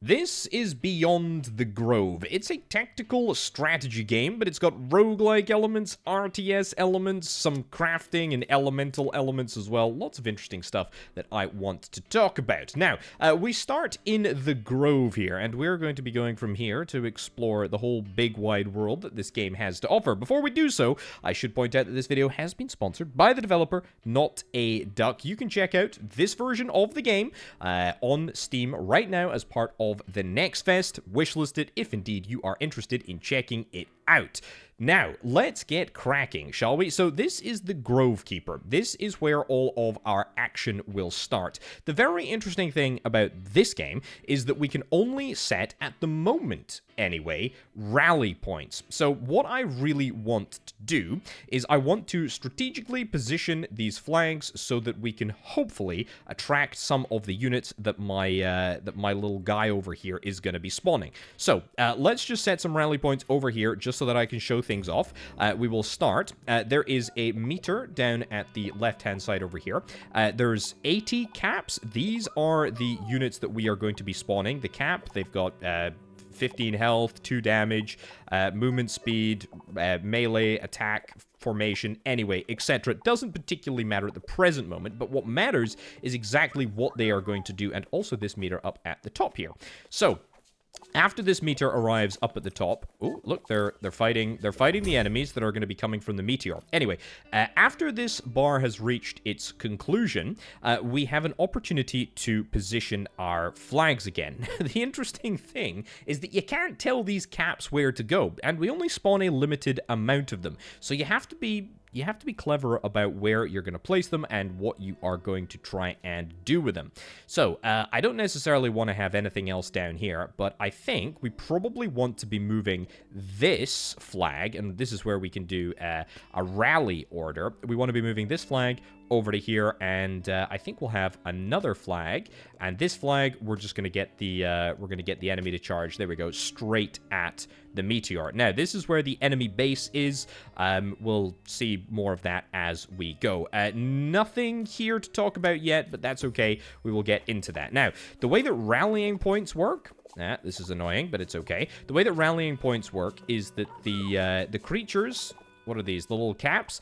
This is Beyond the Grove. It's a tactical strategy game, but it's got roguelike elements, RTS elements, some crafting and elemental elements as well. Lots of interesting stuff that I want to talk about. Now, we start in the Grove here, and we're going to be going from here to explore the whole big wide world that this game has to offer. Before we do so, I should point out that this video has been sponsored by the developer, Not a Duck. You can check out this version of the game on Steam right now as part of the Next Fest. Wishlist it if indeed you are interested in checking it out. Now, let's get cracking, shall we? So this is the Grove Keeper. This is where all of our action will start. The very interesting thing about this game is that we can only set, at the moment anyway, rally points. So what I really want to do is I want to strategically position these flags so that we can hopefully attract some of the units that my little guy over here is going to be spawning. So let's just set some rally points over here just so that I can show things off. We will start. There is a meter down at the left-hand side over here. There's 80 caps. These are the units that we are going to be spawning. The cap, they've got 15 health, 2 damage, movement speed, melee, attack, formation, anyway, etc. It doesn't particularly matter at the present moment, but what matters is exactly what they are going to do, and also this meter up at the top here. So, after this meter arrives up at the top, oh, look, they're fighting the enemies that are going to be coming from the meteor. Anyway, after this bar has reached its conclusion, we have an opportunity to position our flags again. The interesting thing is that you can't tell these caps where to go, and we only spawn a limited amount of them. So you have to be clever about where you're going to place them and what you are going to try and do with them. So, I don't necessarily want to have anything else down here, but I think we probably want to be moving this flag, and this is where we can do a rally order. We want to be moving this flag over to here, and I think we'll have another flag, and this flag we're just going to get the enemy to charge. There we go, straight at the meteor. Now, this is where the enemy base is. We'll see more of that as we go. Nothing here to talk about yet, but that's okay. We will get into that. Now, the way that rallying points work, this is annoying, but it's okay. The way that rallying points work is that the creatures, what are these, the little caps?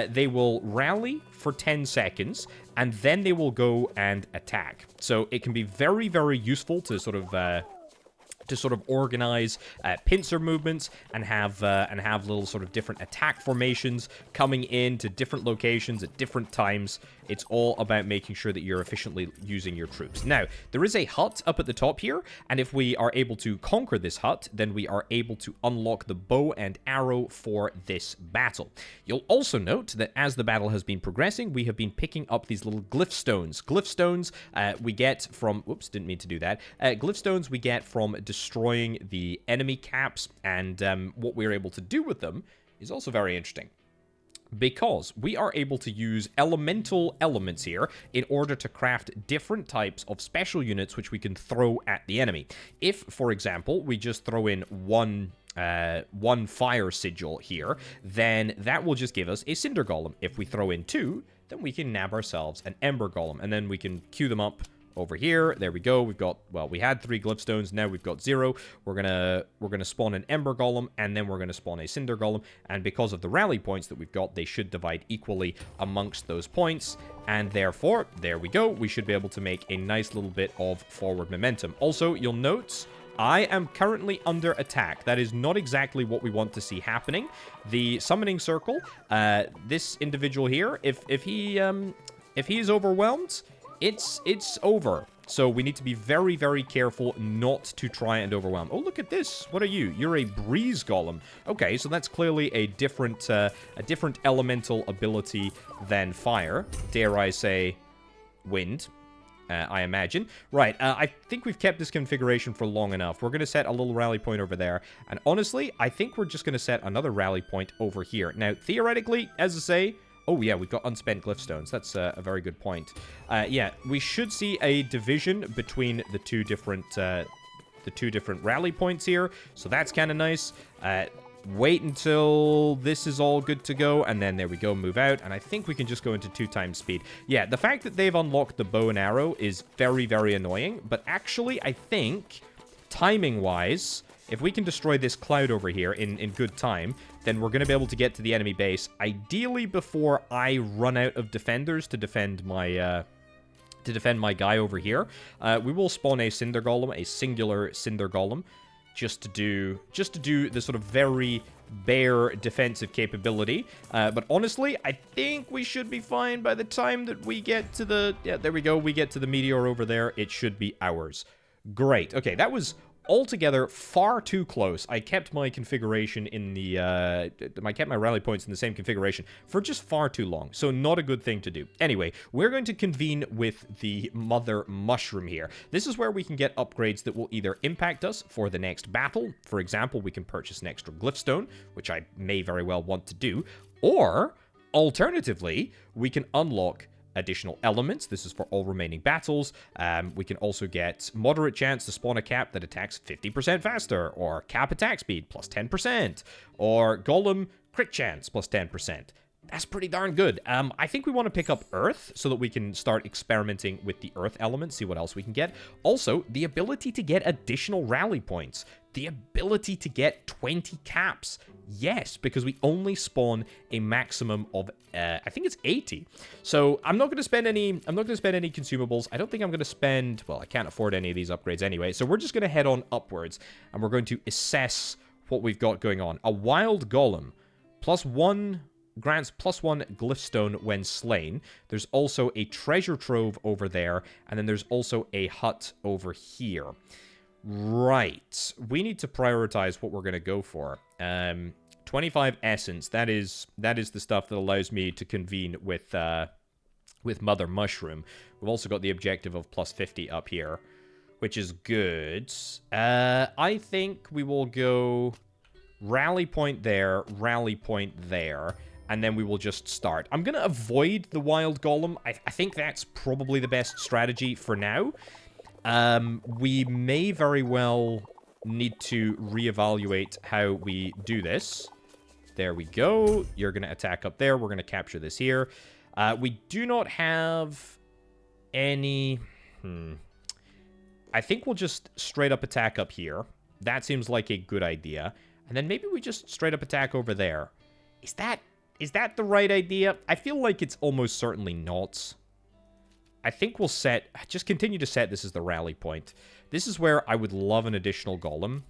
They will rally for 10 seconds, and then they will go and attack. So it can be very, very useful to sort of organize pincer movements and have little sort of different attack formations coming in to different locations at different times. It's all about making sure that you're efficiently using your troops. Now, there is a hut up at the top here, and if we are able to conquer this hut, then we are able to unlock the bow and arrow for this battle. You'll also note that as the battle has been progressing, we have been picking up these little glyph stones. Glyph stones we get from... Whoops, didn't mean to do that. Glyph stones we get from destroying the enemy caps, and what we're able to do with them is also very interesting, because we are able to use elemental elements here in order to craft different types of special units which we can throw at the enemy. If, for example, we just throw in one fire sigil here, then that will just give us a cinder golem. If we throw in 2, then we can nab ourselves an ember golem, and then we can queue them up over here. There we go. We've got, well, we had 3 glyph stones, now we've got 0. We're gonna spawn an ember golem, and then we're gonna spawn a cinder golem, and because of the rally points that we've got, they should divide equally amongst those points, and therefore, there we go. We should be able to make a nice little bit of forward momentum. Also, you'll note I am currently under attack. That is not exactly what we want to see happening. The summoning circle, this individual here, if he is overwhelmed, it's over. So we need to be very, very careful not to try and overwhelm. Oh, look at this. What are you? You're a breeze golem. Okay, so that's clearly a different elemental ability than fire. Dare I say, wind, I imagine. Right, I think we've kept this configuration for long enough. We're going to set a little rally point over there. And honestly, I think we're just going to set another rally point over here. Now, theoretically, as I say... Oh, yeah, we've got unspent glyph stones. That's a very good point. Yeah, we should see a division between the two different rally points here. So that's kind of nice. Wait until this is all good to go, and then there we go, move out, and I think we can just go into 2 times speed. Yeah, the fact that they've unlocked the bow and arrow is very, very annoying, but actually, I think timing-wise, if we can destroy this cloud over here in good time, then we're going to be able to get to the enemy base, ideally before I run out of defenders to defend my guy over here. We will spawn a Cinder Golem, a singular Cinder Golem, just to do the sort of very bare defensive capability. But honestly, I think we should be fine by the time that we get to the... Yeah, there we go. We get to the meteor over there. It should be ours. Great. Okay, that was altogether far too close. I kept my configuration in the... I kept my rally points in the same configuration for just far too long. So not a good thing to do. Anyway, we're going to convene with the Mother Mushroom here. This is where we can get upgrades that will either impact us for the next battle. For example, we can purchase an extra Glyphstone, which I may very well want to do. Or, alternatively, we can unlock additional elements. This is for all remaining battles. We can also get moderate chance to spawn a cap that attacks 50% faster, or cap attack speed plus 10%, or golem crit chance plus 10%. That's pretty darn good. I think we want to pick up Earth so that we can start experimenting with the Earth element, see what else we can get. Also, the ability to get additional rally points. The ability to get 20 caps. Yes, because we only spawn a maximum of, I think it's 80. So I'm not going to spend any consumables. I don't think I'm going to spend, well, I can't afford any of these upgrades anyway. So we're just going to head on upwards and we're going to assess what we've got going on. A wild golem, grants +1 Glyphstone when slain. There's also a treasure trove over there, and then there's also a hut over here. Right. We need to prioritize what we're going to go for. 25 essence. That is the stuff that allows me to convene with Mother Mushroom. We've also got the objective of +50 up here, which is good. I think we will go rally point there, and then we will just start. I'm going to avoid the wild golem. I think that's probably the best strategy for now. We may very well need to reevaluate how we do this. There we go. You're going to attack up there. We're going to capture this here. We do not have any... I think we'll just straight up attack up here. That seems like a good idea. And then maybe we just straight up attack over there. Is that the right idea? I feel like it's almost certainly not. I think we'll just continue to set this as the rally point. This is where I would love an additional golem,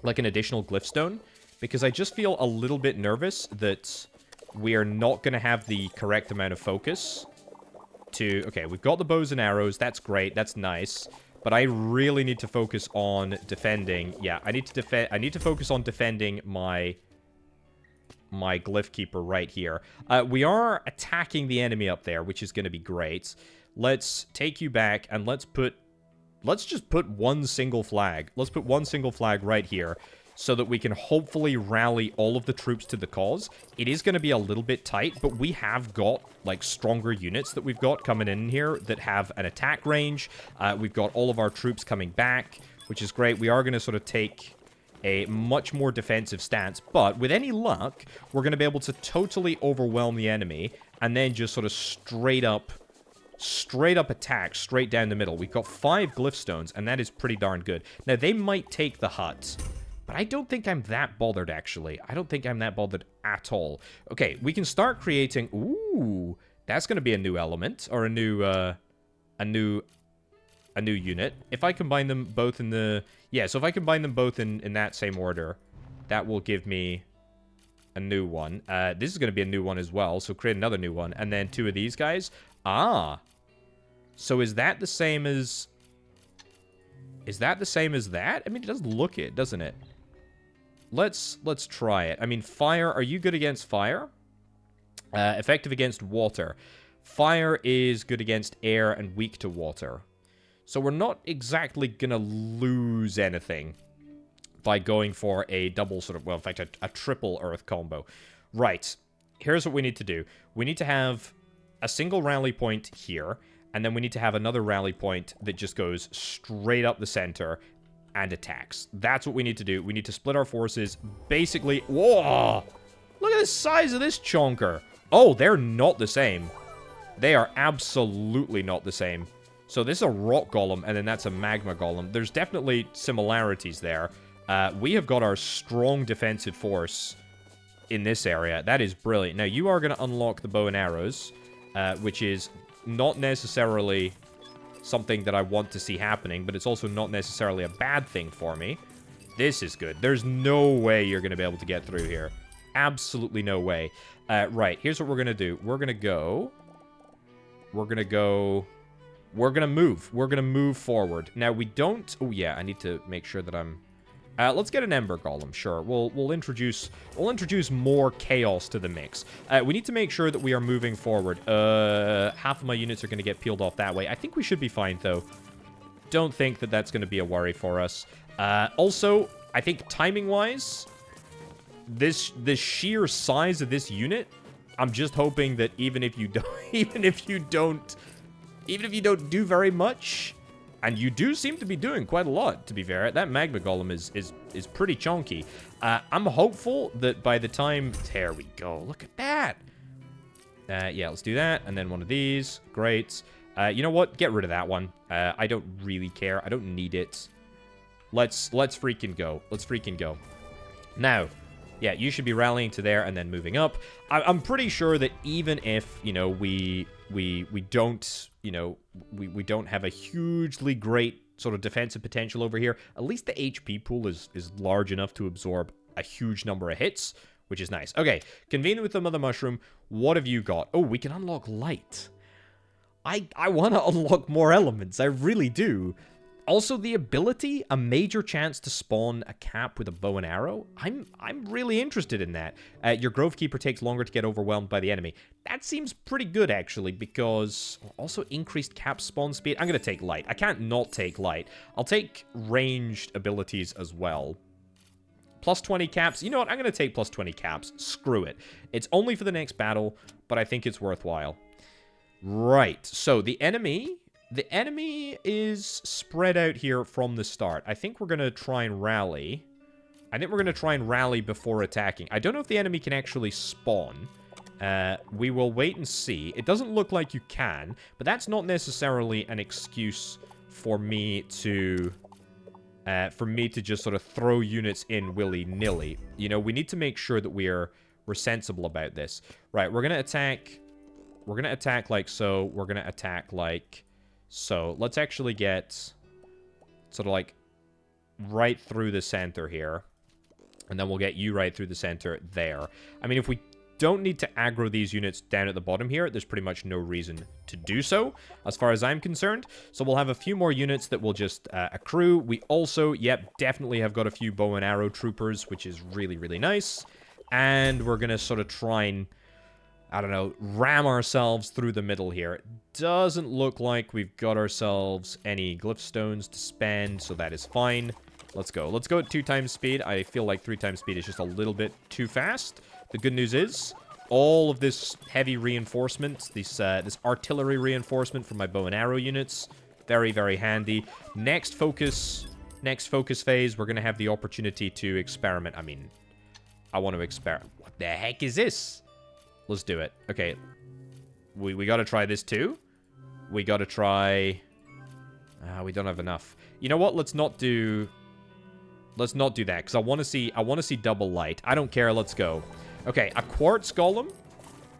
like an additional glyphstone, because I just feel a little bit nervous that we are not going to have the correct amount of focus to... Okay, we've got the bows and arrows. That's great. That's nice. But I really need to focus on defending. Yeah, I need to focus on defending my Glyph Keeper right here. We are attacking the enemy up there, which is going to be great. Let's take you back and let's just put one single flag. Let's put one single flag right here so that we can hopefully rally all of the troops to the cause. It is going to be a little bit tight, but we have got, like, stronger units that we've got coming in here that have an attack range. We've got all of our troops coming back, which is great. We are going to sort of take a much more defensive stance, but with any luck, we're going to be able to totally overwhelm the enemy and then just sort of straight up attack straight down the middle. We've got 5 Glyphstones, and that is pretty darn good. Now, they might take the hut, but I don't think I'm that bothered, actually. I don't think I'm that bothered at all. Okay, we can start creating... Ooh, that's going to be a new element, or a new unit. If I combine them both in the... Yeah, so if I combine them both in that same order, that will give me a new one. This is going to be a new one as well, so create another new one. And then 2 of these guys. Ah. So is that the same as... Is that the same as that? I mean, it does look it, doesn't it? Let's try it. I mean, fire... Are you good against fire? Effective against water. Fire is good against air and weak to water. So we're not exactly gonna lose anything by going for a double sort of... Well, in fact, a triple earth combo. Right. Here's what we need to do. We need to have a single rally point here, and then we need to have another rally point that just goes straight up the center and attacks. That's what we need to do. We need to split our forces. Basically... Whoa! Look at the size of this chonker. Oh, they're not the same. They are absolutely not the same. So this is a rock golem, and then that's a magma golem. There's definitely similarities there. We have got our strong defensive force in this area. That is brilliant. Now, you are going to unlock the bow and arrows, which is not necessarily something that I want to see happening, but it's also not necessarily a bad thing for me. This is good. There's no way you're going to be able to get through here. Absolutely no way. Right, here's what we're going to do. We're going to go... We're going to move. We're going to move forward. Now, we don't... Oh, yeah, I need to make sure that I'm... let's get an Ember Golem, sure. We'll introduce more chaos to the mix. We need to make sure that we are moving forward. Half of my units are going to get peeled off that way. I think we should be fine, though. Don't think that that's going to be a worry for us. Also, I think timing-wise, the sheer size of this unit, I'm just hoping that even if you don't do very much, and you do seem to be doing quite a lot, to be fair, that Magma Golem is pretty chunky. I'm hopeful that by the time... There we go. Look at that. Yeah, let's do that. And then one of these. Great. You know what? Get rid of that one. I don't really care. I don't need it. Let's freaking go. Let's freaking go. Now... Yeah, you should be rallying to there and then moving up. I'm pretty sure that even if, you know, we don't, you know, we don't have a hugely great sort of defensive potential over here, at least the HP pool is large enough to absorb a huge number of hits, which is nice. Okay, convene with the Mother Mushroom. What have you got? Oh, we can unlock light. I want to unlock more elements. I really do. Also, the ability, a major chance to spawn a cap with a bow and arrow. I'm really interested in that. Your Grove Keeper takes longer to get overwhelmed by the enemy. That seems pretty good, actually, because also increased cap spawn speed. I'm going to take light. I can't not take light. I'll take ranged abilities as well. Plus 20 caps. You know what? I'm going to take plus 20 caps. Screw it. It's only for the next battle, but I think it's worthwhile. Right. So, the enemy... The enemy is spread out here from the start. I think we're going to try and rally. I think we're going to try and rally before attacking. I don't know if the enemy can actually spawn. We will wait and see. It doesn't look like you can, but that's not necessarily an excuse for me to just sort of throw units in willy-nilly. You know, we need to make sure that we're sensible about this. Right, we're going to attack. We're going to attack like so. We're going to attack like... So, let's actually get sort of like right through the center here. And then we'll get you right through the center there. I mean, if we don't need to aggro these units down at the bottom here, there's pretty much no reason to do so, as far as I'm concerned. So we'll have a few more units that will just accrue. We also, yep, definitely have got a few bow and arrow troopers, which is really, really nice. And we're going to sort of try and... I don't know, ram ourselves through the middle here. It doesn't look like we've got ourselves any glyph stones to spend, so that is fine. Let's go. Let's go at 2 times speed. I feel like 3 times speed is just a little bit too fast. The good news is, all of this heavy reinforcement, this artillery reinforcement from my bow and arrow units, very, very handy. Next focus phase, we're going to have the opportunity to experiment. I mean, I want to experiment. What the heck is this? Let's do it. Okay. We got to try this too. We got to try... we don't have enough. You know what? Let's not do that, because I want to see double light. I don't care. Let's go. Okay, a quartz golem.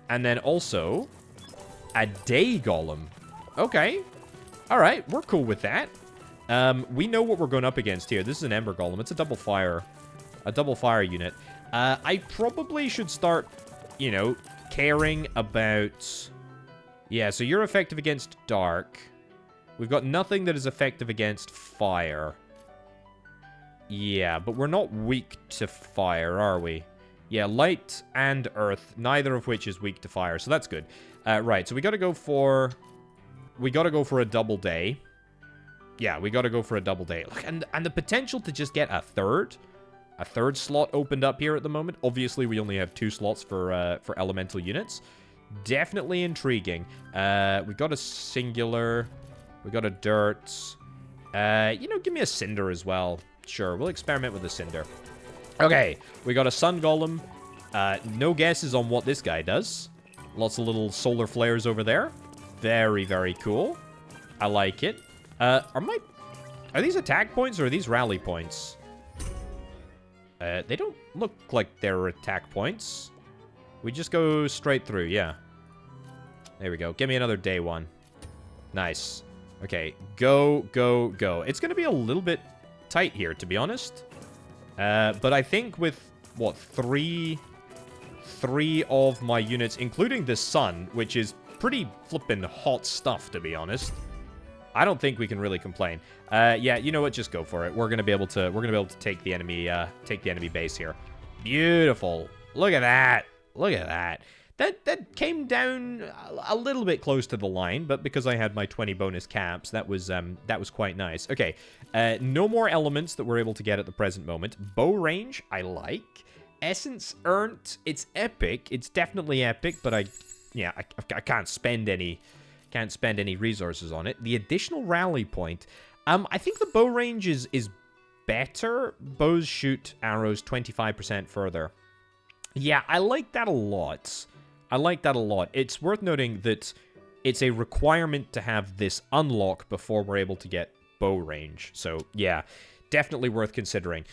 And then also a day golem. Okay. All right. We're cool with that. We know what we're going up against here. This is an ember golem. It's a double fire unit. I probably should start, you know, caring about... Yeah, so you're effective against dark. We've got nothing that is effective against fire. Yeah, but we're not weak to fire, are we? Yeah, light and earth, neither of which is weak to fire, so that's good. Right, so we gotta go for a double day. Yeah, we gotta go for a double day. Look, and the potential to just get a third slot opened up here at the moment. Obviously, we only have 2 slots for elemental units. Definitely intriguing. We got a singular. We got a dirt. You know, give me a cinder as well. Sure, we'll experiment with a cinder. Okay, we got a sun golem. No guesses on what this guy does. Lots of little solar flares over there. Very, very cool. I like it. Are these attack points or are these rally points? They don't look like they're attack points. We just go straight through, yeah. There we go. Give me another day one. Nice. Okay, go, go, go. It's going to be a little bit tight here, to be honest. But I think with, what, three of my units, including the sun, which is pretty flippin' hot stuff, to be honest, I don't think we can really complain. Yeah, you know what? Just go for it. We're gonna be able to take the enemy base here. Beautiful. Look at that. Look at that. That came down a little bit close to the line, but because I had my 20 bonus caps, that was quite nice. Okay, no more elements that we're able to get at the present moment. Bow range, I like. Essence earned, it's epic. It's definitely epic, but I can't spend any resources on it. The additional rally point, I think the bow range is better. Bows shoot arrows 25% further. Yeah, I like that a lot. I like that a lot. It's worth noting that it's a requirement to have this unlock before we're able to get bow range. So, yeah, definitely worth considering.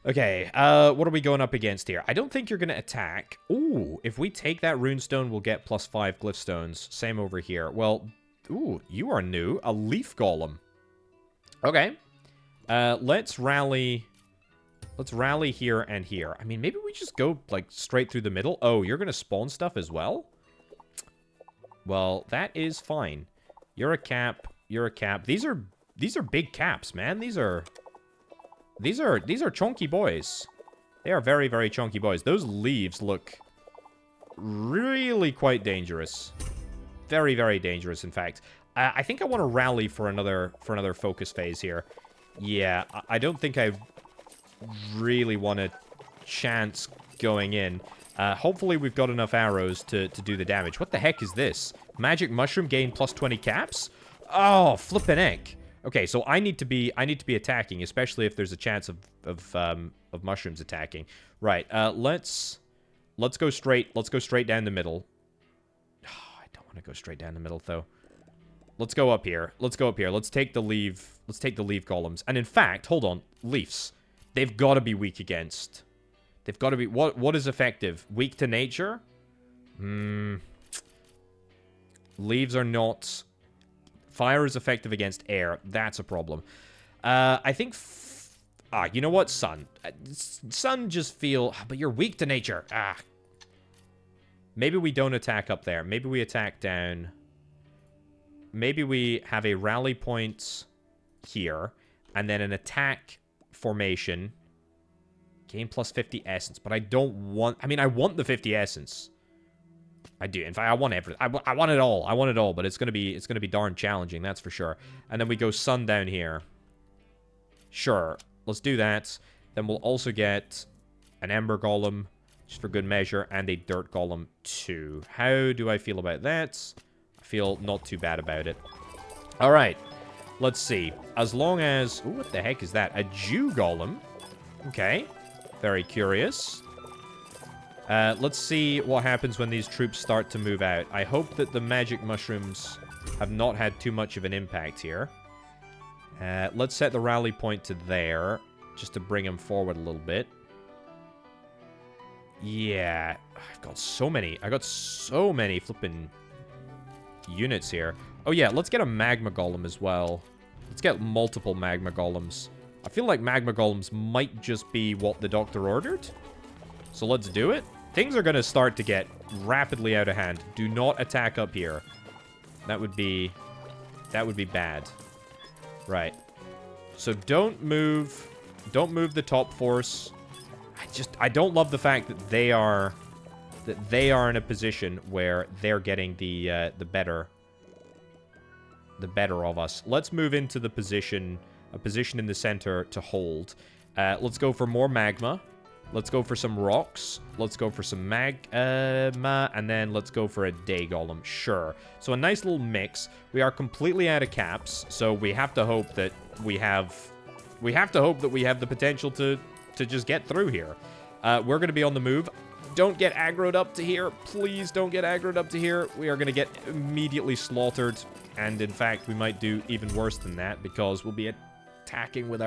Okay, what are we going up against here? I don't think you're going to attack. Ooh, if we take that runestone, we'll get +5 glyph stones. Same over here. Well, ooh, you are new. A leaf golem. Okay. Let's rally here and here. I mean, maybe we just go, like, straight through the middle. Oh, you're going to spawn stuff as well? Well, that is fine. You're a cap. You're a cap. These are big caps, man. These are chunky boys. They are very, very chunky boys. Those leaves look really quite dangerous. Very, very dangerous, in fact. I think I want to rally for another focus phase here. Yeah, I don't think I really want to chance going in. Hopefully we've got enough arrows to do the damage. What the heck is this? Magic mushroom gain +20 caps? Oh, flippin' heck. Okay, so I need to be attacking, especially if there's a chance of mushrooms attacking. Right. Let's go straight. Let's go straight down the middle. Oh, I don't want to go straight down the middle though. Let's go up here. Let's go up here. Let's take the leaf. Let's take the leaf golems. And in fact, hold on, leaves. They've got to be weak against. They've got to be... What is effective? Weak to nature? Leaves are not... Fire is effective against air. That's a problem. I think... you know what? Sun. Sun just feel... But you're weak to nature. Maybe we don't attack up there. Maybe we attack down. Maybe we have a rally point here. And then an attack formation. Gain +50 essence. But I don't want... I mean, I want the 50 essence. I do. In fact, I want everything. I want it all. I want it all. But it's gonna be darn challenging. That's for sure. And then we go sun down here. Sure. Let's do that. Then we'll also get an ember golem, just for good measure, and a dirt golem too. How do I feel about that? I feel not too bad about it. All right. Let's see. As long as... Ooh, what the heck is that? A Jew golem. Okay. Very curious. Let's see what happens when these troops start to move out. I hope that the magic mushrooms have not had too much of an impact here. Let's set the rally point to there, just to bring them forward a little bit. Yeah, I've got so many. I got so many flipping units here. Oh yeah, let's get a magma golem as well. Let's get multiple magma golems. I feel like magma golems might just be what the doctor ordered. So let's do it. Things are going to start to get rapidly out of hand. Do not attack up here. That would be bad. Right. So don't move the top force. I don't love the fact that they are in a position where they're getting the better of us. Let's move into the position, a position in the center to hold. Let's go for more magma. Let's go for some rocks. Let's go for some magma, and then let's go for a day golem. Sure. So a nice little mix. We are completely out of caps, so we have to hope that we have the potential to just get through here. We're going to be on the move. Don't get aggroed up to here. Please don't get aggroed up to here. We are going to get immediately slaughtered. And in fact, we might do even worse than that because we'll be attacking with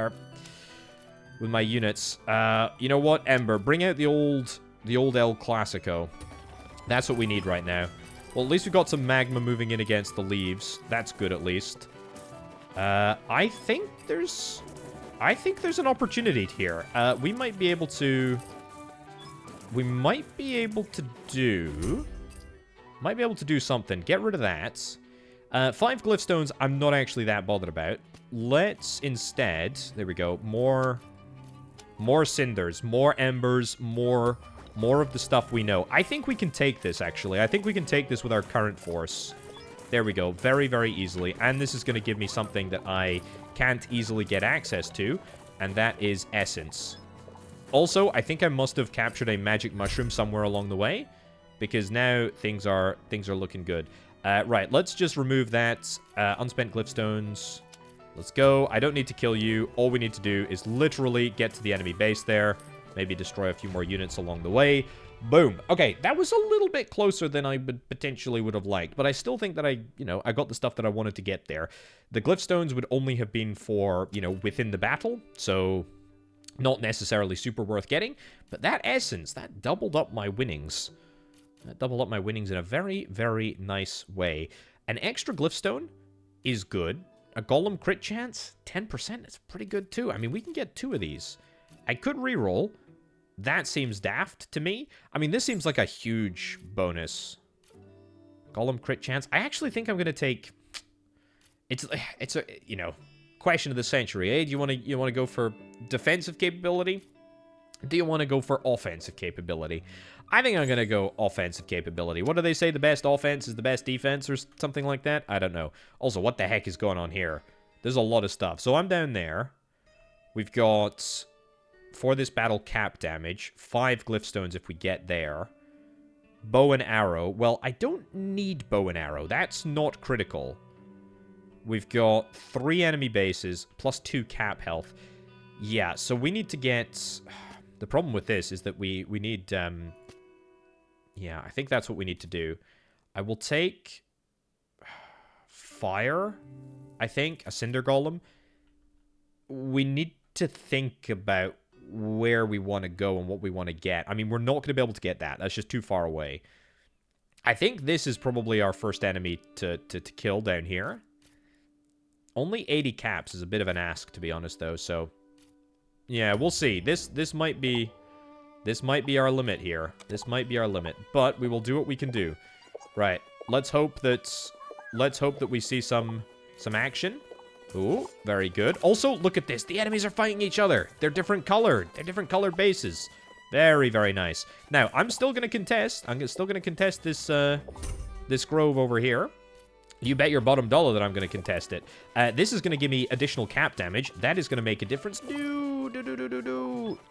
my units. You know what, Ember? Bring out the old El Clasico. That's what we need right now. Well, at least we've got some magma moving in against the leaves. That's good, at least. I think there's an opportunity here. We might be able to do something. Get rid of that. 5 glyph stones, I'm not actually that bothered about. Let's instead, there we go, more cinders, more embers, more of the stuff we know. I think we can take this, actually. I think we can take this with our current force. There we go, very, very easily. And this is going to give me something that I can't easily get access to, and that is essence. Also, I think I must have captured a magic mushroom somewhere along the way, because now things are looking good. Right, let's just remove that. Unspent glyph stones. Let's go. I don't need to kill you. All we need to do is literally get to the enemy base there. Maybe destroy a few more units along the way. Boom. Okay, that was a little bit closer than I potentially would have liked, but I still think that I got the stuff that I wanted to get there. The glyph stones would only have been for, within the battle, so not necessarily super worth getting, but that essence, that doubled up my winnings. That doubled up my winnings in a very, very nice way. An extra glyph stone is good. A golem crit chance, 10%, is pretty good too. I mean, we can get 2 of these. I could reroll. That seems daft to me. I mean, this seems like a huge bonus. Golem crit chance. I actually think I'm going to take... It's a, question of the century, eh? Do you want to go for defensive capability? Do you want to go for offensive capability? I think I'm going to go offensive capability. What do they say? The best offense is the best defense or something like that? I don't know. Also, what the heck is going on here? There's a lot of stuff. So I'm down there. We've got, for this battle, cap damage. 5 glyph stones if we get there. Bow and arrow. Well, I don't need bow and arrow. That's not critical. We've got 3 enemy bases, plus 2 cap health. Yeah, so we need to get... The problem with this is that we need... Yeah, I think that's what we need to do. I will take... Fire, I think. A Cinder Golem. We need to think about where we want to go and what we want to get. I mean, we're not going to be able to get that. That's just too far away. I think this is probably our first enemy to kill down here. Only 80 caps is a bit of an ask, to be honest, though, so... Yeah, we'll see. This might be our limit here. This might be our limit, but we will do what we can do. Right. Let's hope that we see some action. Ooh, very good. Also, look at this. The enemies are fighting each other. They're different colored. They're different colored bases. Very, very nice. Now, I'm still going to contest. I'm still going to contest this grove over here. You bet your bottom dollar that I'm going to contest it. This is going to give me additional cap damage. That is going to make a difference.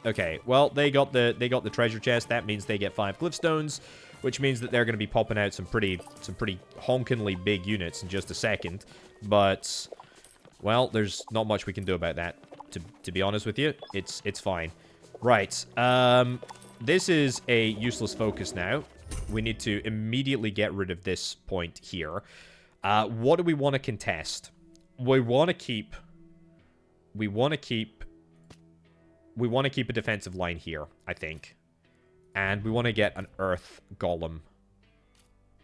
Okay, well, they got the treasure chest. That means they get 5 glyph stones, which means that they're going to be popping out some pretty honkingly big units in just a second. But, well, there's not much we can do about that. To be honest with you, it's fine. Right. This is a useless focus now. We need to immediately get rid of this point here. What do we want to contest? We want to keep a defensive line here, I think. And we want to get an earth golem.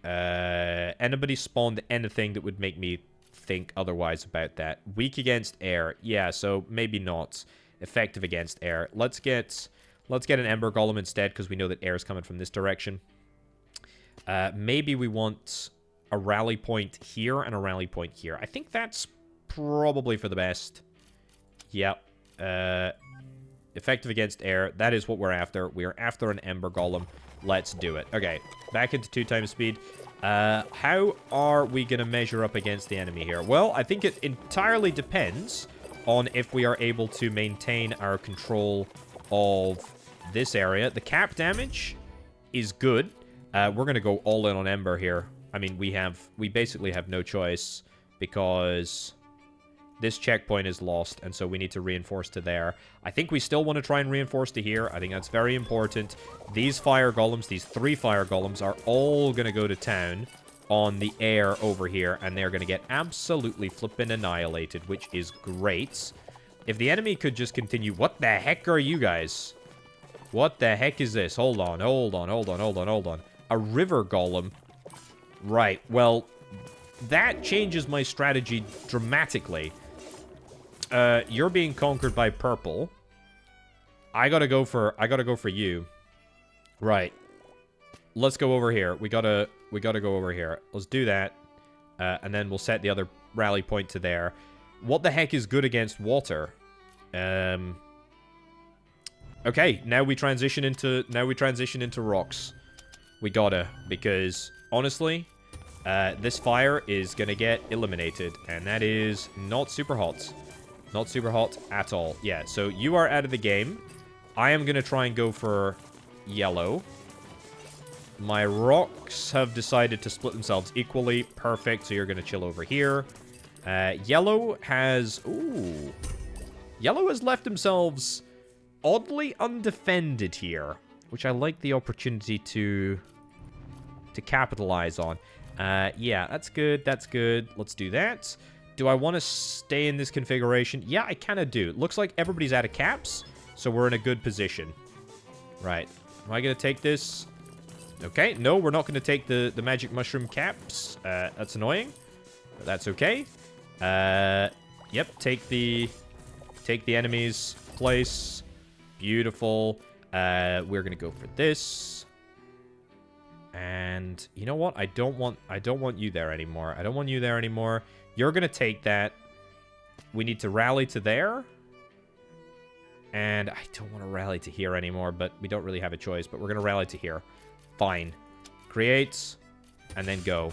Anybody spawned anything that would make me think otherwise about that? Weak against air. Yeah, so maybe not. Effective against air. Let's get an ember golem instead, because we know that air is coming from this direction. Maybe we want a rally point here and a rally point here. I think that's probably for the best. Yep. Effective against air. That is what we're after. We are after an ember golem. Let's do it. Okay, back into 2 times speed. How are we going to measure up against the enemy here? Well, I think it entirely depends on if we are able to maintain our control of this area. The cap damage is good. We're going to go all in on ember here. I mean, we basically have no choice because, This checkpoint is lost, and so we need to reinforce to there. I think we still want to try and reinforce to here. I think that's very important. These fire golems, these 3 fire golems, are all going to go to town on the air over here, and they're going to get absolutely flippin' annihilated, which is great. If the enemy could just continue... What the heck are you guys? What the heck is this? Hold on. A river golem. Right, well, that changes my strategy dramatically. You're being conquered by purple. I gotta go for you. Right. Let's go over here. We gotta go over here. Let's do that. And then we'll set the other rally point to there. What the heck is good against water? Okay, now we transition into rocks. We gotta, because honestly, this fire is gonna get eliminated, and that is not super hot. Not super hot at all. Yeah, so you are out of the game. I am gonna try and go for yellow. My rocks have decided to split themselves equally. Perfect, so you're gonna chill over here. Yellow has... Ooh. Yellow has left themselves oddly undefended here, which I like the opportunity to capitalize on. Yeah, that's good. That's good. Let's do that. Do I want to stay in this configuration? Yeah, I kind of do. It looks like everybody's out of caps, so we're in a good position. Right. Am I going to take this? Okay. No, we're not going to take the magic mushroom caps. That's annoying. But that's okay. Yep. Take the enemy's place. Beautiful. We're going to go for this. And you know what? I don't want you there anymore. I don't want you there anymore. You're going to take that. We need to rally to there. And I don't want to rally to here anymore, but we don't really have a choice. But we're going to rally to here. Fine. Create. And then go.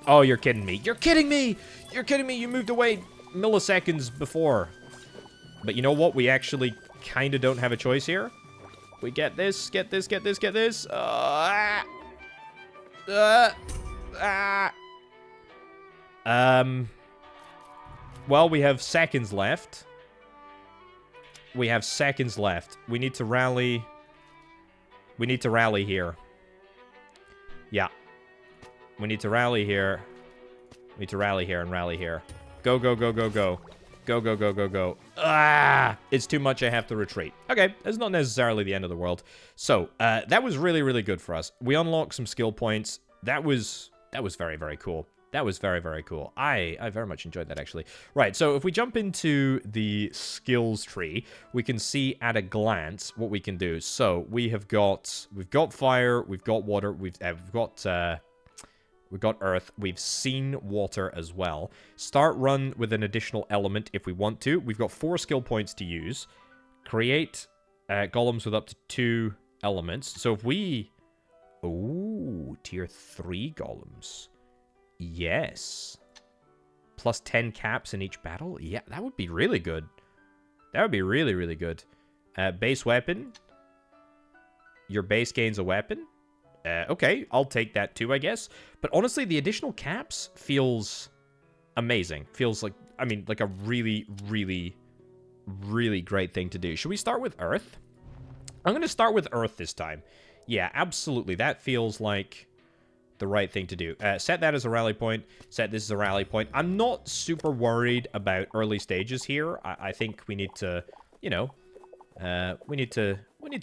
Oh, you're kidding me. You're kidding me! You're kidding me! You moved away milliseconds before. But you know what? We actually kind of don't have a choice here. We get this, get this, get this, get this. Well, we have seconds left. We have seconds left. We need to rally. We need to rally here. Yeah. We need to rally here. We need to rally here and rally here. Go, go, go, go, go. Go, go, go, go, go. Ah! It's too much. I have to retreat. Okay, that's not necessarily the end of the world. So, that was really, really good for us. We unlocked some skill points. That was very, very cool. That was very, very cool. I very much enjoyed that, actually. Right, so if we jump into the skills tree, we can see at a glance what we can do. So, we've got fire, we've got water, we've got earth. We've seen water as well. Start run with an additional element if we want to. We've got 4 skill points to use. Create golems with up to 2 elements. So if we... Ooh, tier 3 golems. Yes. Plus 10 caps in each battle? Yeah, that would be really good. That would be really, really good. Base weapon. Your base gains a weapon. Okay, I'll take that too, I guess. But honestly, the additional caps feels amazing. Feels like, I mean, like a really, really, really great thing to do. Should we start with Earth? I'm going to start with Earth this time. Yeah, absolutely. That feels like the right thing to do. Set that as a rally point. Set this as a rally point. I'm not super worried about early stages here. I think we need to, you know, we need to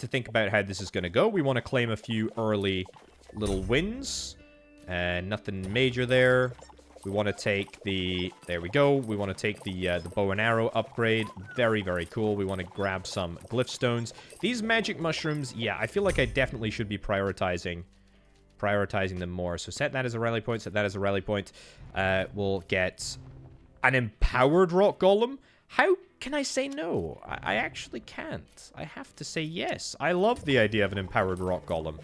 think about how this is going to go. We want to claim a few early little wins. Nothing major there. We want to take the... There we go. We want to take the bow and arrow upgrade. Very, very cool. We want to grab some glyph stones. These magic mushrooms, yeah, I feel like I definitely should be prioritizing them more. So set that as a rally point. Set that as a rally point. We'll get an empowered rock golem. How can I say no? I actually can't. I have to say yes. I love the idea of an empowered rock golem.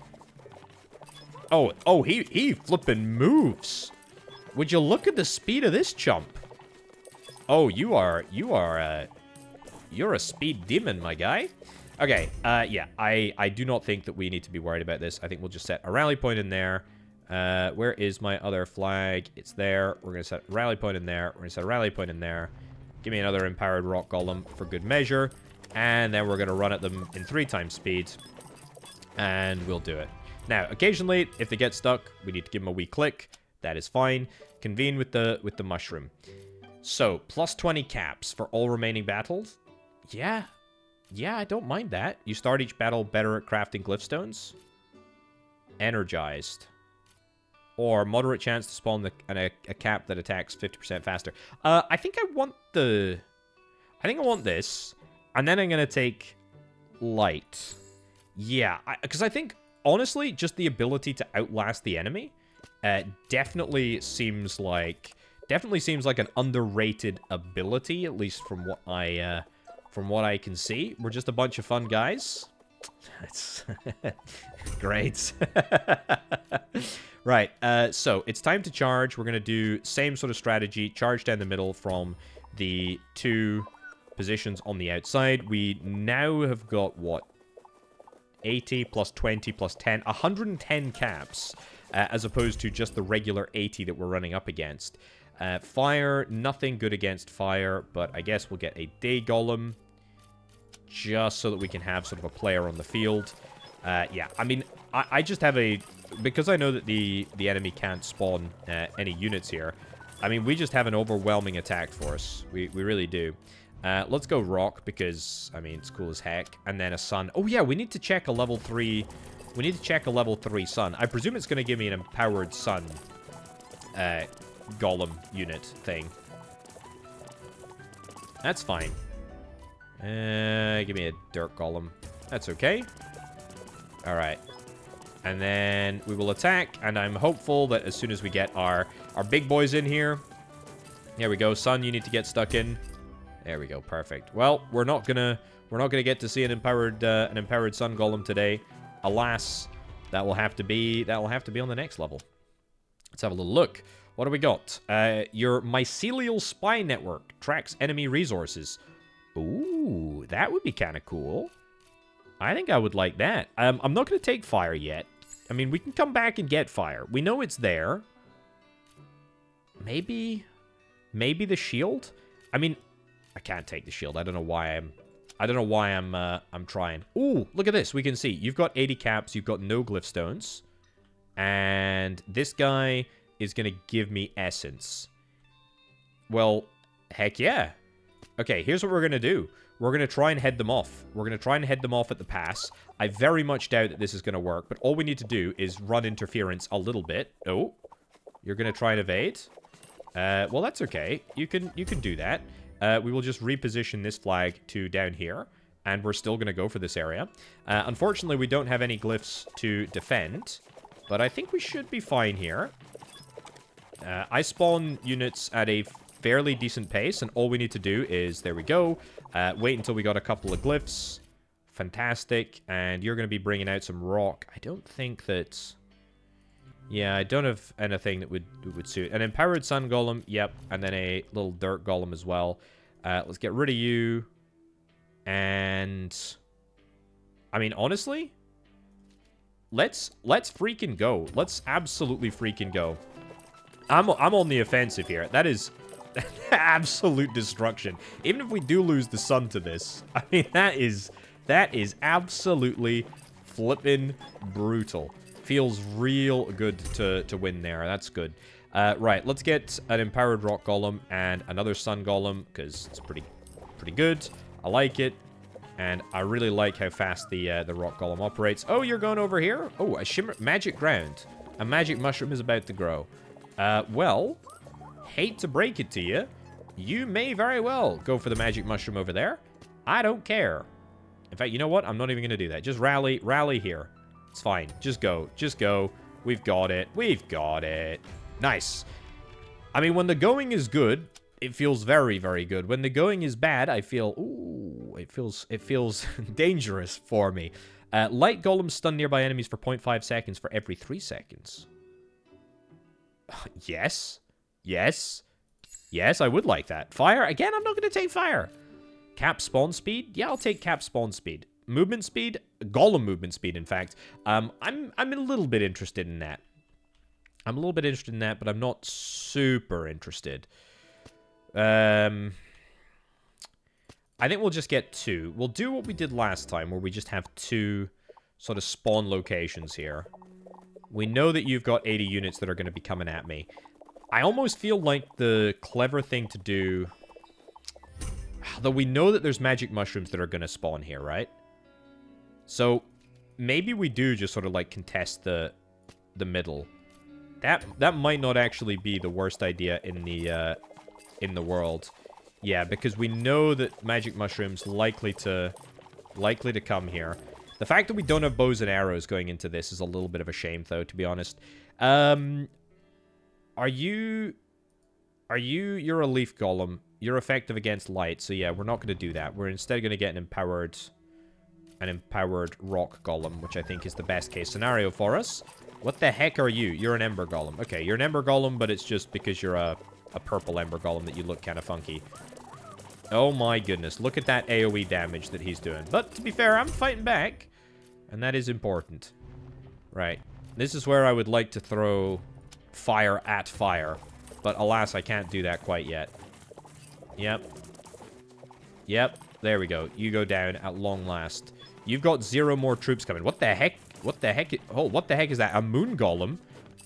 Oh, he flippin' moves. Would you look at the speed of this chump? Oh, you're a speed demon, my guy. Okay, yeah, I do not think that we need to be worried about this. I think we'll just set a rally point in there. Where is my other flag? It's there. We're going to set a rally point in there. We're going to set a rally point in there. Give me another empowered rock golem for good measure. And then we're going to run at them in 3 times speed. And we'll do it. Now, occasionally, if they get stuck, we need to give them a wee click. That is fine. Convene with the mushroom. So, plus 20 caps for all remaining battles. Yeah. Yeah, I don't mind that. You start each battle better at crafting glyphstones. Energized. Or moderate chance to spawn a cap that attacks 50% faster. I think I want the... I think I want this. And then I'm going to take light. Yeah, because I think, honestly, just the ability to outlast the enemy definitely seems like an underrated ability, at least from what I can see. We're just a bunch of fun guys. That's great. Right, so it's time to charge. We're going to do same sort of strategy. Charge down the middle from the 2 positions on the outside. We now have got, what? 80 plus 20 plus 10. 110 caps, as opposed to just the regular 80 that we're running up against. Fire, nothing good against fire, but I guess we'll get a day golem. Just so that we can have sort of a player on the field. Yeah, I mean, I just have a... Because I know that the enemy can't spawn any units here, I mean, we just have an overwhelming attack force. We really do. Let's go rock, because, I mean, it's cool as heck. And then a sun. Oh, yeah, we need to check a level 3... We need to check a level 3 sun. I presume it's going to give me an empowered sun golem unit thing. That's fine. Give me a dirt golem. That's okay. Alright. And then we will attack, and I'm hopeful that as soon as we get our big boys in here... There we go. Sun, you need to get stuck in. There we go. Perfect. Well, we're not gonna get to see an empowered sun golem today. Alas, that will have to be on the next level. Let's have a little look. What do we got? Your mycelial spy network tracks enemy resources. Ooh, that would be kind of cool. I think I would like that. I'm not going to take fire yet. I mean, we can come back and get fire. We know it's there. Maybe the shield? I mean, I can't take the shield. I don't know why I'm trying. Ooh, look at this. We can see you've got 80 caps. You've got no glyph stones. And this guy is going to give me essence. Well, heck yeah. Okay, here's what we're going to do. We're going to try and head them off. We're going to try and head them off at the pass. I very much doubt that this is going to work, but all we need to do is run interference a little bit. Oh, you're going to try and evade? Well, that's okay. You can do that. We will just reposition this flag to down here, and we're still going to go for this area. Unfortunately, we don't have any glyphs to defend, but I think we should be fine here. I spawn units at a fairly decent pace, and all we need to do is, there we go, wait until we got a couple of glyphs. Fantastic. And you're going to be bringing out some rock. I don't think that... Yeah, I don't have anything that would suit. An empowered sun golem, yep, and then a little dirt golem as well. Let's get rid of you. And... I mean, honestly, let's freaking go. Let's absolutely freaking go. I'm on the offensive here. That is absolute destruction. Even if we do lose the sun to this, I mean, that is absolutely flippin' brutal. Feels real good to win there. That's good. Right, let's get an empowered rock golem and another sun golem, because it's pretty good. I like it. And I really like how fast the rock golem operates. Oh, you're going over here? Oh, a magic ground. A magic mushroom is about to grow. Well, hate to break it to you, you may very well go for the magic mushroom over there. I don't care. In fact, you know what? I'm not even going to do that. Just rally here. It's fine. Just go. We've got it. Nice. I mean, when the going is good, it feels very, very good. When the going is bad, I feel, ooh, it feels dangerous for me. Light golems stun nearby enemies for 0.5 seconds for every 3 seconds. Yes, I would like that. Fire, again, I'm not going to take fire. Cap spawn speed? Yeah, I'll take cap spawn speed. Movement speed? Golem movement speed, in fact. I'm a little bit interested in that. I'm a little bit interested in that, but I'm not super interested. I think we'll just get 2. We'll do what we did last time, where we just have 2 sort of spawn locations here. We know that you've got 80 units that are going to be coming at me. I almost feel like the clever thing to do... Though we know that there's magic mushrooms that are going to spawn here, right? So, maybe we do just sort of, like, contest the middle. That might not actually be the worst idea in the world. Yeah, because we know that magic mushrooms likely to come here. The fact that we don't have bows and arrows going into this is a little bit of a shame, though, to be honest. You're a leaf golem. You're effective against light, so yeah, we're not going to do that. We're instead going to get an empowered rock golem, which I think is the best case scenario for us. What the heck are you? You're an ember golem. Okay, you're an ember golem, but it's just because you're a purple ember golem that you look kind of funky. Oh my goodness, look at that AoE damage that he's doing. But to be fair, I'm fighting back, and that is important. Right, this is where I would like to throw fire at fire, but alas, I can't do that quite yet. Yep, there we go. You go down at long last. You've got 0 more troops coming. What the heck? What the heck? Oh, what the heck is that? A moon golem?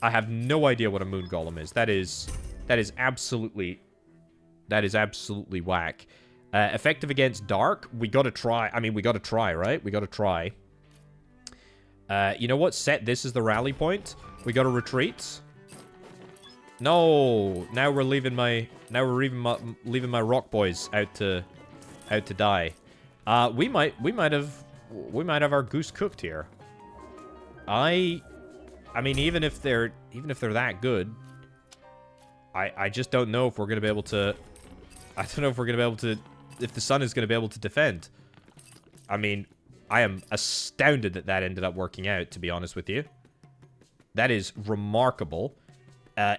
I have no idea what a moon golem is. That is absolutely whack. Effective against dark. We gotta try. I mean, we gotta try, right? We gotta try. You know what? Set this as the rally point. We gotta retreat. No. Now we're leaving my rock boys out to die. We might have our goose cooked here. I mean, even if they're that good, I just don't know if we're gonna be able to. I don't know if we're gonna be able to. If the sun is gonna be able to defend. I mean, I am astounded that ended up working out. To be honest with you, that is remarkable.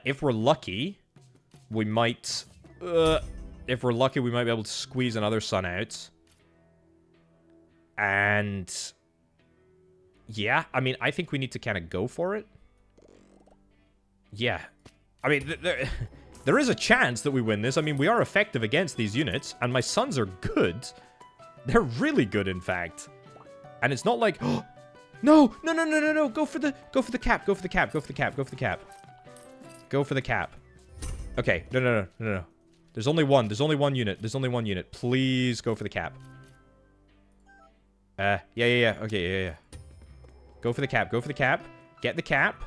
If we're lucky, we might. If we're lucky, we might be able to squeeze another sun out. And yeah, I mean, I think we need to kind of go for it. Yeah, I mean, there is a chance that we win this. I mean, we are effective against these units, and my sons are good. They're really good, in fact. And it's not like, oh, no, go for the cap, go for the cap. Go for the cap. Okay, no. There's only one unit. Please go for the cap. Yeah. Okay, yeah. Go for the cap. Get the cap.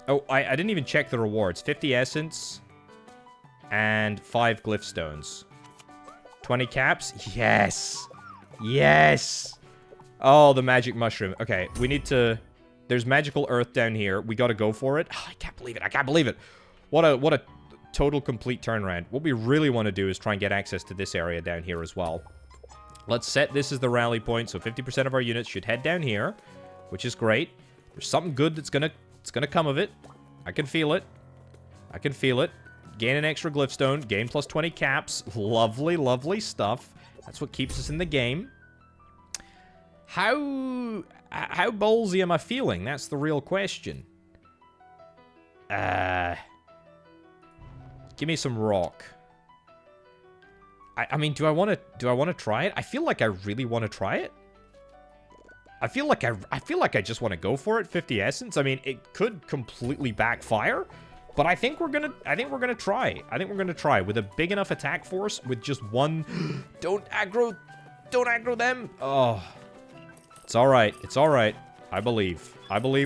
Oh, I didn't even check the rewards. 50 essence and 5 glyph stones. 20 caps. Yes. Oh, the magic mushroom. Okay, we need to... There's magical earth down here. We gotta go for it. Oh, I can't believe it. What a total complete turnaround. What we really want to do is try and get access to this area down here as well. Let's set this as the rally point, so 50% of our units should head down here, which is great. There's something good that's gonna come of it. I can feel it. Gain an extra glyph stone. Gain plus 20 caps. Lovely stuff. That's what keeps us in the game. How ballsy am I feeling? That's the real question. Give me some rock. I mean, do I want to try it? I feel like I really want to try it. I feel like I just want to go for it. 50 essence. I mean, it could completely backfire, but I think we're gonna try. I think we're gonna try with a big enough attack force with just one. Don't aggro them. Oh, it's all right. I believe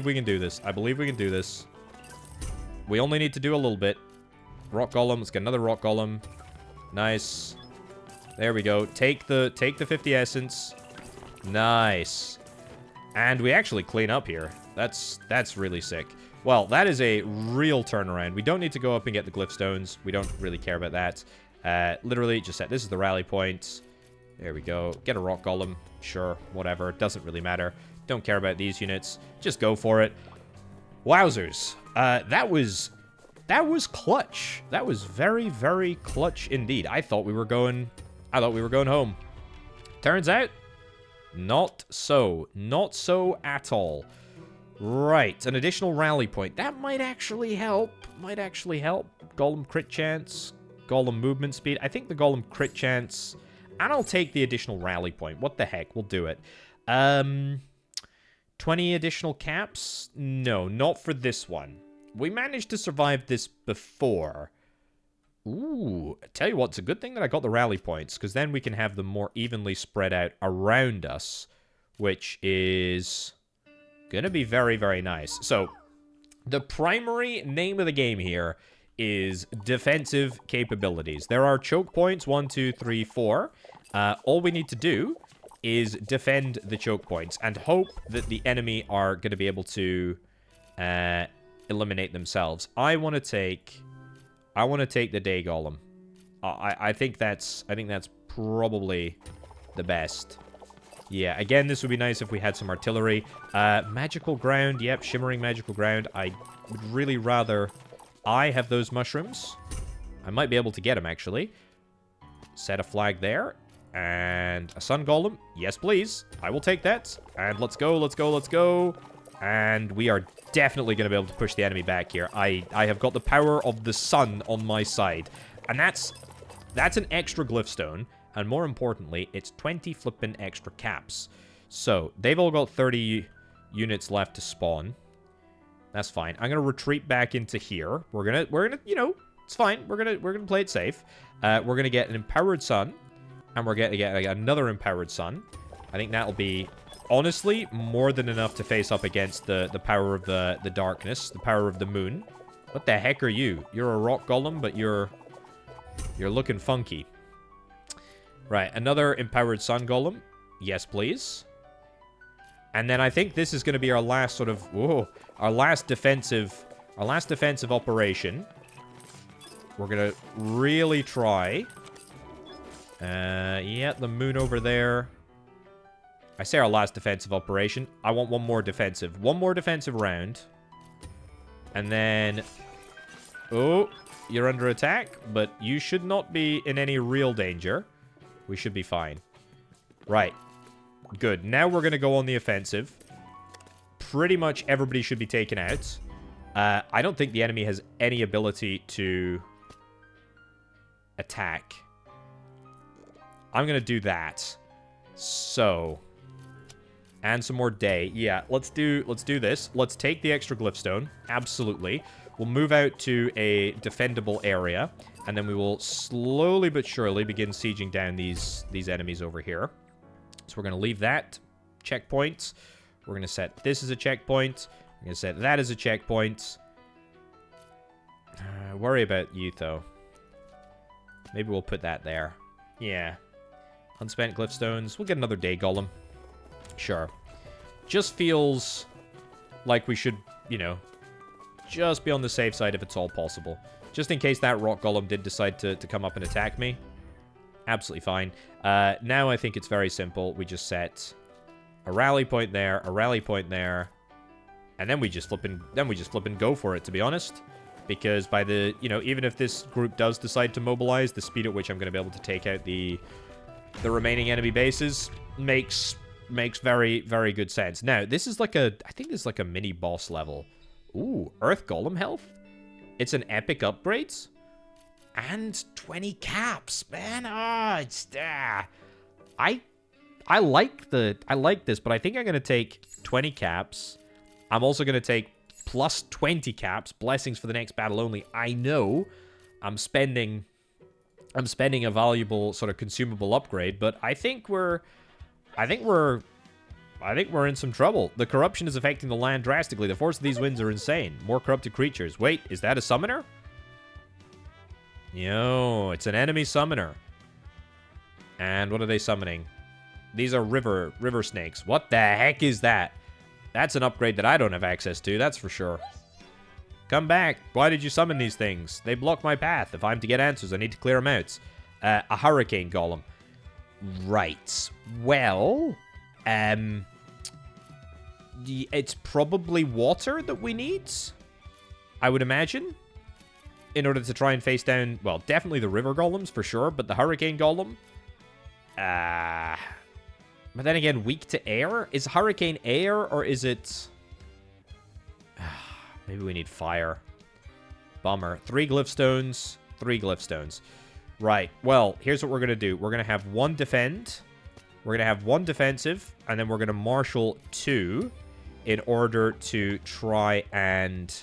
we can do this. We only need to do a little bit. Rock golem. Let's get another rock golem. Nice. There we go. Take the 50 essence. Nice. And we actually clean up here. That's really sick. Well, that is a real turnaround. We don't need to go up and get the glyph stones. We don't really care about that. Literally, just set this is the rally point. There we go. Get a rock golem. Sure, whatever. Doesn't really matter. Don't care about these units. Just go for it. Wowzers. That was clutch. That was very, very clutch indeed. I thought we were going home. Turns out, not so. Not so at all. Right, an additional rally point. That might actually help. Might actually help. Golem crit chance. Golem movement speed. I think the Golem crit chance... And I'll take the additional rally point. What the heck? We'll do it. 20 additional caps? No, not for this one. We managed to survive this before. Ooh, I tell you what, it's a good thing that I got the rally points, because then we can have them more evenly spread out around us, which is gonna be very, very nice. So, the primary name of the game here is defensive capabilities. There are choke points, 1, 2, 3, 4. All we need to do is defend the choke points and hope that the enemy are going to be able to eliminate themselves. I want to take the Day Golem. I think that's probably the best. Yeah, again, this would be nice if we had some artillery. Magical ground, yep, shimmering magical ground. I would really rather I have those mushrooms. I might be able to get them, actually. Set a flag there. And a sun golem. Yes, please. I will take that. And let's go, let's go, let's go. And we are definitely going to be able to push the enemy back here. I have got the power of the sun on my side. And that's an extra glyph stone. And more importantly, it's 20 flippin' extra caps. So, they've all got 30 units left to spawn. That's fine. I'm going to retreat back into here. We're going to, you know, it's fine. We're going to play it safe. We're going to get an empowered sun. And we're going to get another empowered sun. I think that'll be, honestly, more than enough to face up against the power of the darkness, the power of the moon. What the heck are you? You're a rock golem, but you're looking funky. Right, another empowered sun golem. Yes, please. And then I think this is going to be our last sort of, whoa, our last defensive operation. We're going to really try. Yeah, the moon over there. I say our last defensive operation. I want one more defensive round. And then, oh, you're under attack, but you should not be in any real danger. We should be fine. Right. Good. Now we're going to go on the offensive. Pretty much everybody should be taken out. I don't think the enemy has any ability to attack. I'm going to do that. So. And some more day. Yeah, let's do this. Let's take the extra glyph stone. Absolutely. We'll move out to a defendable area. And then we will slowly but surely begin sieging down these enemies over here. So we're going to leave that checkpoint. We're going to set this as a checkpoint. We're going to set that as a checkpoint. Worry about you, though. Maybe we'll put that there. Yeah. Unspent glyph stones. We'll get another day golem. Sure. Just feels like we should, you know, just be on the safe side if it's all possible. Just in case that rock golem did decide to come up and attack me. Absolutely fine. Now I think it's very simple. We just set a rally point there, a rally point there, and then we just flip and go for it, to be honest. Because by the, you know, even if this group does decide to mobilize, the speed at which I'm going to be able to take out the remaining enemy bases makes very, very good sense. Now, this is like I think this is like a mini boss level. Ooh, Earth Golem health? It's an epic upgrade? And 20 caps, man. It's I like this, but I think I'm going to take 20 caps. I'm also going to take plus 20 caps, blessings for the next battle only. I know I'm spending a valuable sort of consumable upgrade, but I think we're in some trouble. The corruption is affecting the land drastically. The force of these winds are insane. More corrupted creatures. Wait, is that a summoner? Yo, it's an enemy summoner. And what are they summoning? These are river snakes. What the heck is that? That's an upgrade that I don't have access to, that's for sure. Come back. Why did you summon these things? They block my path. If I'm to get answers, I need to clear them out. A hurricane golem. Right. Well, it's probably water that we need, I would imagine, in order to try and face down, well, definitely the river golems for sure, but the hurricane golem, but then again, weak to air? Is hurricane air, or is it Maybe we need fire. Bummer. 3 glyph stones. 3 glyph stones. Right. Well, here's what we're going to do. We're going to have 1 defend. We're going to have 1 defensive. And then we're going to marshal 2 in order to try and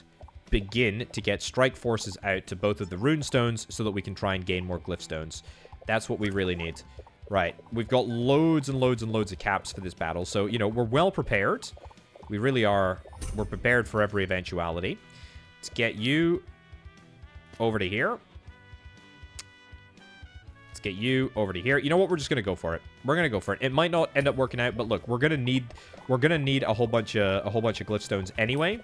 begin to get strike forces out to both of the rune stones so that we can try and gain more glyph stones. That's what we really need. Right. We've got loads and loads and loads of caps for this battle. So, you know, we're well prepared. We really are. We're prepared for every eventuality. Let's get you over to here. Let's get you over to here. You know what? We're just gonna go for it. We're gonna go for it. It might not end up working out, but look, we're gonna need a whole bunch of glyph stones anyway.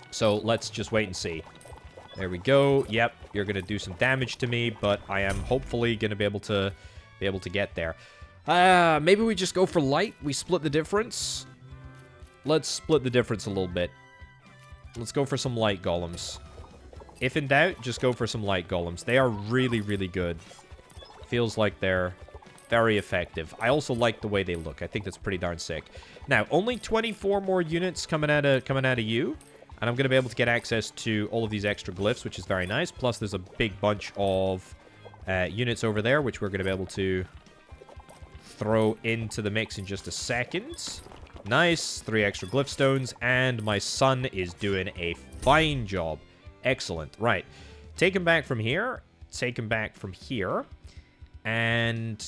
So let's just wait and see. There we go. Yep, you're gonna do some damage to me, but I am hopefully gonna be able to get there. Maybe we just go for light. We split the difference. Let's split the difference a little bit. Let's go for some light golems. If in doubt, just go for some light golems. They are really, really good. Feels like they're very effective. I also like the way they look. I think that's pretty darn sick. Now, only 24 more units coming out of you. And I'm going to be able to get access to all of these extra glyphs, which is very nice. Plus, there's a big bunch of units over there, which we're going to be able to throw into the mix in just a second. Nice. 3 extra glyph stones. And my son is doing a fine job. Excellent. Right. Take him back from here. Take him back from here. And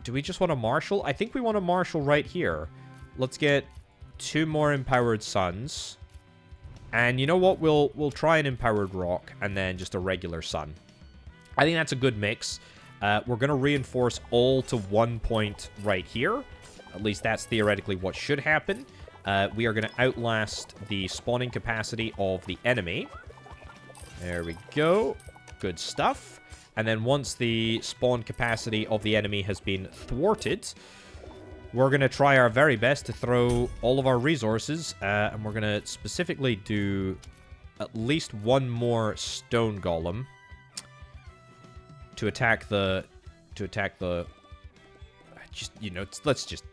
do we just want to marshal? I think we want to marshal right here. Let's get 2 more empowered suns. And you know what? We'll try an empowered rock and then just a regular sun. I think that's a good mix. We're going to reinforce all to 1 point right here. At least that's theoretically what should happen. We are going to outlast the spawning capacity of the enemy. There we go. Good stuff. And then once the spawn capacity of the enemy has been thwarted, we're going to try our very best to throw all of our resources. And we're going to specifically do at least 1 more stone golem to attack the just, you know, let's just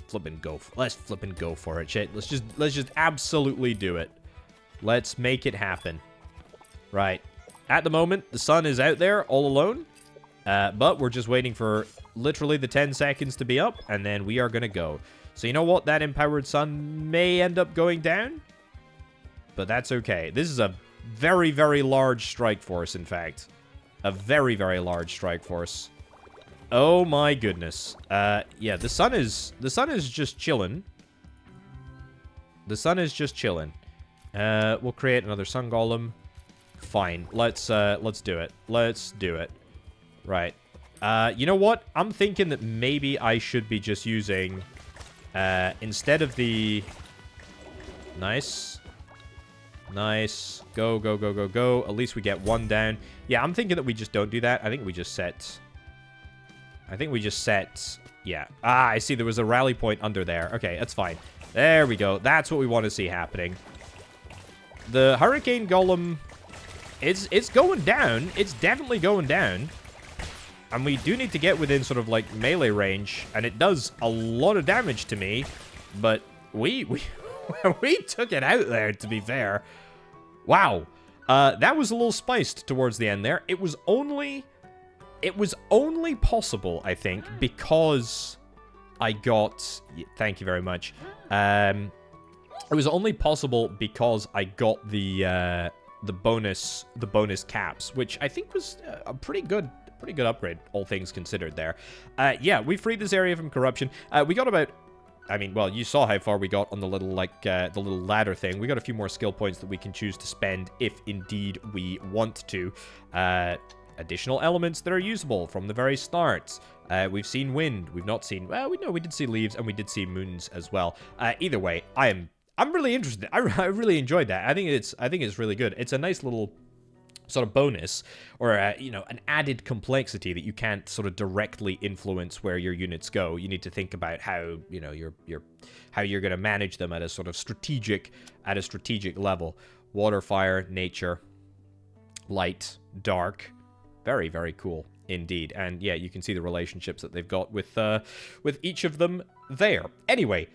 flip and go. Let's flip and go for it, shit. Let's just absolutely do it. Let's make it happen. Right. At the moment, the sun is out there all alone. But we're just waiting for literally the 10 seconds to be up, and then we are going to go. So you know what? That empowered sun may end up going down, but that's okay. This is a very, very large strike force, in fact. A very, very large strike force. Oh my goodness. Yeah, the sun is just chilling. The sun is just chilling. We'll create another sun golem. Fine. Let's do it. Let's do it. Right. You know what? I'm thinking that maybe I should be just using, instead of the... Nice. Nice. Go, go, go, go, go. At least we get 1 down. Yeah, I'm thinking that we just don't do that. I think we just set... Yeah. Ah, I see. There was a rally point under there. Okay, that's fine. There we go. That's what we want to see happening. The Hurricane Golem... It's going down. It's definitely going down. And we do need to get within sort of like melee range. And it does a lot of damage to me. But we took it out there, to be fair. Wow. That was a little spiced towards the end there. It was only possible, I think, because I got... Thank you very much. It was only possible because I got the bonus caps, which I think was a pretty good upgrade, all things considered there. Yeah, we freed this area from corruption. We got about... I mean, well, you saw how far we got on the little, like, the little ladder thing. We got a few more skill points that we can choose to spend if indeed we want to. Additional elements that are usable from the very start. We've seen wind. We've not seen... Well, we did see leaves, and we did see moons as well. Either way, I'm really interested. I really enjoyed that. I think it's really good. It's a nice little sort of bonus, or you know, an added complexity that you can't sort of directly influence where your units go. You need to think about how, you know, how you're going to manage them at a sort of strategic level. Water, fire, nature, light, dark. Very, very cool indeed. And yeah, you can see the relationships that they've got with each of them there. Anyway,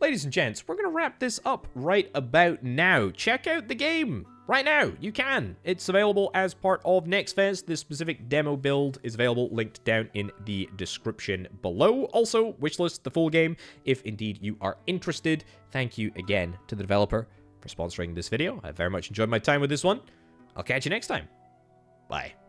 Ladies and gents, we're going to wrap this up right about now. Check out the game right now. You can. It's available as part of Next Fest. This specific demo build is available, linked down in the description below. Also, wishlist the full game if indeed you are interested. Thank you again to the developer for sponsoring this video. I very much enjoyed my time with this one. I'll catch you next time. Bye.